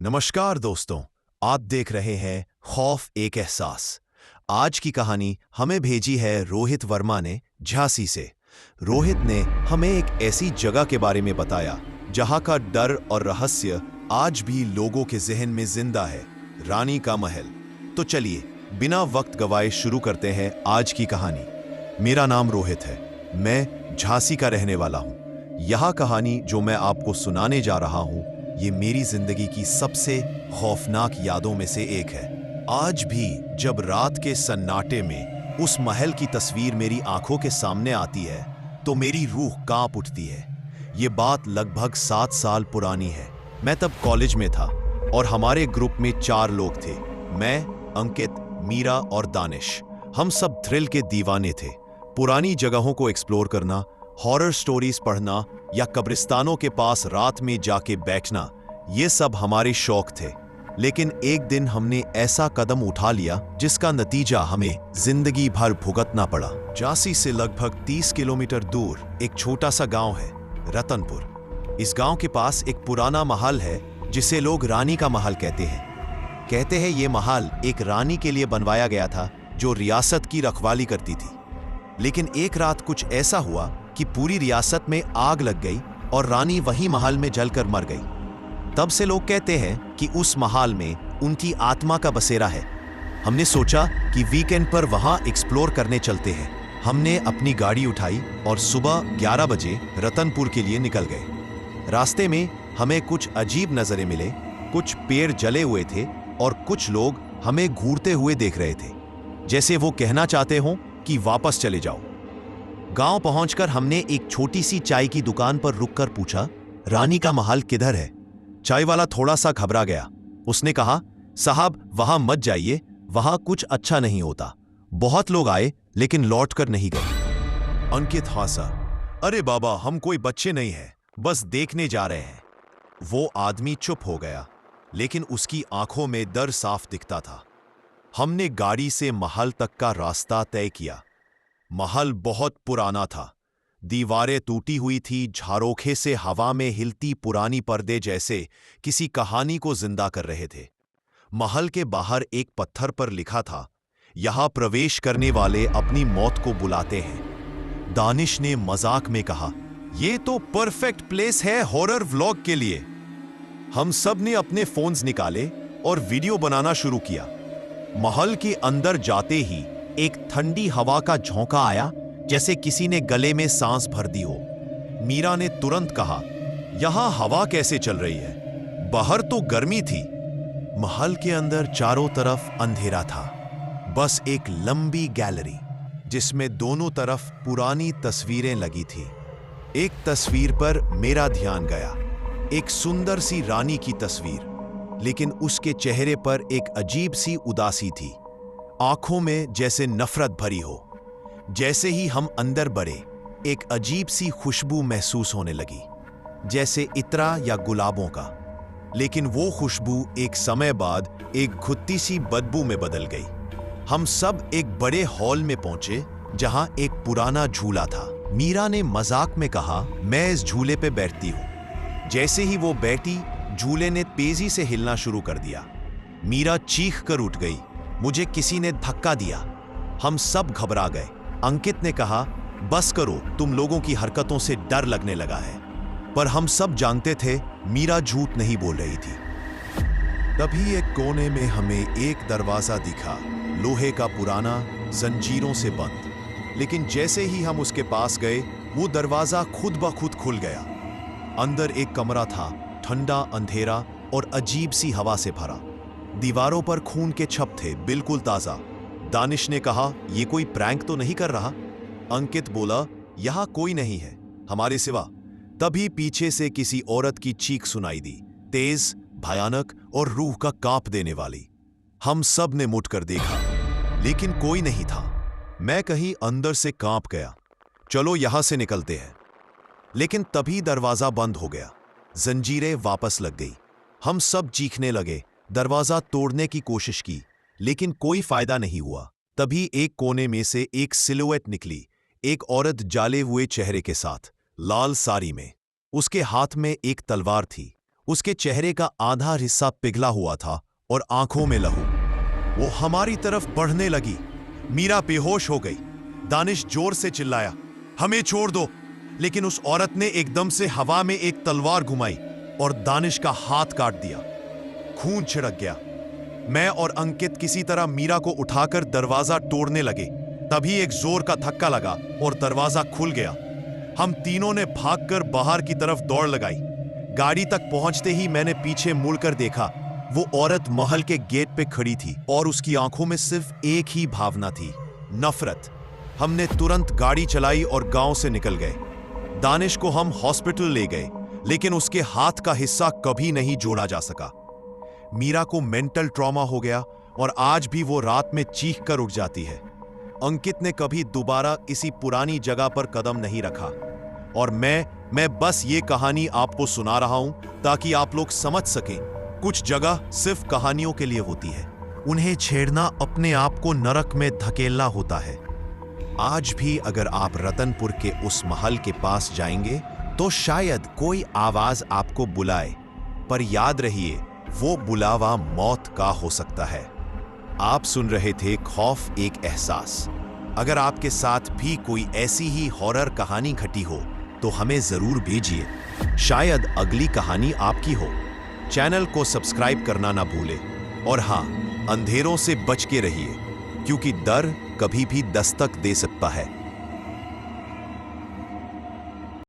नमस्कार दोस्तों, आप देख रहे हैं खौफ एक एहसास। आज की कहानी हमें भेजी है रोहित वर्मा ने झांसी से। रोहित ने हमें एक ऐसी जगह के बारे में बताया जहां का डर और रहस्य आज भी लोगों के जहन में जिंदा है, रानी का महल। तो चलिए बिना वक्त गवाए शुरू करते हैं आज की कहानी। मेरा नाम रोहित है, मैं झांसी का रहने वाला हूं। यह कहानी जो मैं आपको सुनाने जा रहा हूं, ये मेरी जिंदगी की सबसे खौफनाक यादों में से एक है। आज भी जब रात के सन्नाटे में उस महल की तस्वीर मेरी आंखों के सामने आती है तो मेरी रूह कांप उठती है। ये बात लगभग 7 साल पुरानी है। मैं तब कॉलेज में था और हमारे ग्रुप में 4 लोग थे, मैं, अंकित, मीरा और दानिश। हम सब थ्रिल के दीवाने थे। पुरानी जगहों को एक्सप्लोर करना, हॉरर स्टोरीज पढ़ना या कब्रिस्तानों के पास रात में जाके बैठना, ये सब हमारे शौक थे। लेकिन एक दिन हमने ऐसा कदम उठा लिया जिसका नतीजा हमें जिंदगी भर भुगतना पड़ा। झांसी से लगभग 30 किलोमीटर दूर एक छोटा सा गांव है, रतनपुर। इस गांव के पास एक पुराना महल है जिसे लोग रानी का महल कहते हैं ये महल एक रानी के लिए बनवाया गया था जो रियासत की रखवाली करती थी। लेकिन एक रात कुछ ऐसा हुआ कि पूरी रियासत में आग लग गई और रानी वही महल में जलकर मर गई। तब से लोग कहते हैं कि उस महल में उनकी आत्मा का बसेरा है। हमने सोचा कि वीकेंड पर वहां एक्सप्लोर करने चलते हैं। हमने अपनी गाड़ी उठाई और सुबह 11 बजे रतनपुर के लिए निकल गए। रास्ते में हमें कुछ अजीब नजरें मिले। कुछ पेड़ जले हुए थे और कुछ लोग हमें घूरते हुए देख रहे थे, जैसे वो कहना चाहते हों कि वापस चले जाओ। गांव पहुंचकर हमने एक छोटी सी चाय की दुकान पर रुककर पूछा, रानी का महल किधर है? चाय वाला थोड़ा सा घबरा गया। उसने कहा, साहब वहां मत जाइए, वहां कुछ अच्छा नहीं होता। बहुत लोग आए लेकिन लौटकर नहीं गए। अंकित हंसा, अरे बाबा, हम कोई बच्चे नहीं हैं, बस देखने जा रहे हैं। वो आदमी चुप हो गया, लेकिन उसकी आंखों में डर साफ दिखता था। हमने गाड़ी से महल तक का रास्ता तय किया। महल बहुत पुराना था, दीवारें टूटी हुई थी, झारोखे से हवा में हिलती पुरानी पर्दे जैसे किसी कहानी को जिंदा कर रहे थे। महल के बाहर एक पत्थर पर लिखा था, यहां प्रवेश करने वाले अपनी मौत को बुलाते हैं। दानिश ने मजाक में कहा, ये तो परफेक्ट प्लेस है हॉरर व्लॉग के लिए। हम सब ने अपने फोन्स निकाले और वीडियो बनाना शुरू किया। महल के अंदर जाते ही एक ठंडी हवा का झोंका आया, जैसे किसी ने गले में सांस भर दी हो। मीरा ने तुरंत कहा, यहां हवा कैसे चल रही है? बाहर तो गर्मी थी। महल के अंदर चारों तरफ अंधेरा था, बस एक लंबी गैलरी जिसमें दोनों तरफ पुरानी तस्वीरें लगी थी। एक तस्वीर पर मेरा ध्यान गया, एक सुंदर सी रानी की तस्वीर, लेकिन उसके चेहरे पर एक अजीब सी उदासी थी, आंखों में जैसे नफरत भरी हो। जैसे ही हम अंदर बढ़े, एक अजीब सी खुशबू महसूस होने लगी, जैसे इत्रा या गुलाबों का। लेकिन वो खुशबू एक समय बाद एक घुट्टी सी बदबू में बदल गई। हम सब एक बड़े हॉल में पहुंचे जहां एक पुराना झूला था। मीरा ने मजाक में कहा, मैं इस झूले पे बैठती हूं। जैसे ही वो बैठी, झूले ने तेजी से हिलना शुरू कर दिया। मीरा चीख कर उठ गई, मुझे किसी ने धक्का दिया। हम सब घबरा गए। अंकित ने कहा, बस करो, तुम लोगों की हरकतों से डर लगने लगा है। पर हम सब जानते थे मीरा झूठ नहीं बोल रही थी। तभी एक कोने में हमें एक दरवाजा दिखा, लोहे का, पुराना, जंजीरों से बंद। लेकिन जैसे ही हम उसके पास गए, वो दरवाजा खुद ब खुद खुल गया। अंदर एक कमरा था, ठंडा, अंधेरा और अजीब सी हवा से भरा। दीवारों पर खून के छप थे, बिल्कुल ताजा। दानिश ने कहा, ये कोई प्रैंक तो नहीं कर रहा? अंकित बोला, यहां कोई नहीं है हमारे सिवा। तभी पीछे से किसी औरत की चीख सुनाई दी, तेज, भयानक और रूह का कांप देने वाली। हम सब ने मुड़कर देखा, लेकिन कोई नहीं था। मैं कहीं अंदर से कांप गया, चलो यहां से निकलते हैं। लेकिन तभी दरवाजा बंद हो गया, जंजीरें वापस लग गई। हम सब चीखने लगे, दरवाजा तोड़ने की कोशिश की, लेकिन कोई फायदा नहीं हुआ। तभी एक कोने में से एक सिलुएट निकली, एक औरत जाले हुए चेहरे के साथ, लाल साड़ी में। उसके हाथ में एक तलवार थी। उसके चेहरे का आधा हिस्सा पिघला हुआ था और आंखों में लहू। वो हमारी तरफ बढ़ने लगी। मीरा बेहोश हो गई। दानिश जोर से चिल्लाया, हमें छोड़ दो। लेकिन उस औरत ने एकदम से हवा में एक तलवार घुमाई और दानिश का हाथ काट दिया। खून छिड़क गया। मैं और अंकित किसी तरह मीरा को उठाकर दरवाजा तोड़ने लगे। तभी एक जोर का धक्का लगा और दरवाजा खुल गया। हम तीनों ने भागकर बाहर की तरफ दौड़ लगाई। गाड़ी तक पहुंचते ही मैंने पीछे मुड़कर देखा। वो औरत महल के गेट पे खड़ी थी और उसकी आंखों में सिर्फ एक ही भावना थी, नफरत। हमने तुरंत गाड़ी चलाई और गांव से निकल गए। दानिश को हम हॉस्पिटल ले गए, लेकिन उसके हाथ का हिस्सा कभी नहीं जोड़ा जा सका। मीरा को मेंटल ट्रॉमा हो गया और आज भी वो रात में चीख कर उठ जाती है। अंकित ने कभी दोबारा इसी पुरानी जगह पर कदम नहीं रखा। और मैं बस ये कहानी आपको सुना रहा हूं ताकि आप लोग समझ सकें, कुछ जगह सिर्फ कहानियों के लिए होती है। उन्हें छेड़ना अपने आप को नरक में धकेलना होता है। आज भी अगर आप रतनपुर के उस महल के पास जाएंगे तो शायद कोई आवाज आपको बुलाए, पर याद रहिए वो बुलावा मौत का हो सकता है। आप सुन रहे थे खौफ एक एहसास। अगर आपके साथ भी कोई ऐसी ही हॉरर कहानी घटी हो तो हमें जरूर भेजिए, शायद अगली कहानी आपकी हो। चैनल को सब्सक्राइब करना ना भूलें और हाँ, अंधेरों से बच के रहिए, क्योंकि डर कभी भी दस्तक दे सकता है।